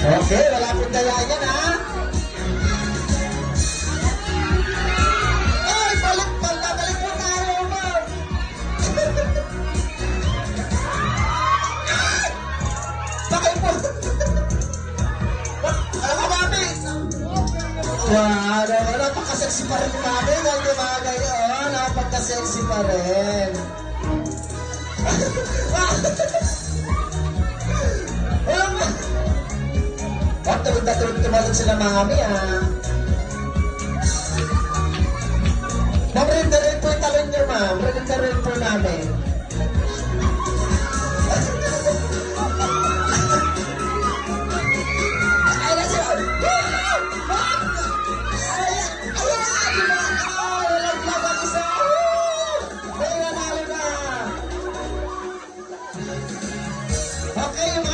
Okay, wala pong daya yan, ha? Ay, balik po tayo, ma'am. Bakit po? Alam ka, mami? Wow, napaka-sexy pa rin, mami. Huwag yung mga ganyan, napaka-sexy pa rin. Tulog sila mami, ah. Ma'am, rin po yung talon niyo, ma'am. Rin po namin. Ay, nasa! Nalaglag isa! Ay, nanalo na! Okay, yung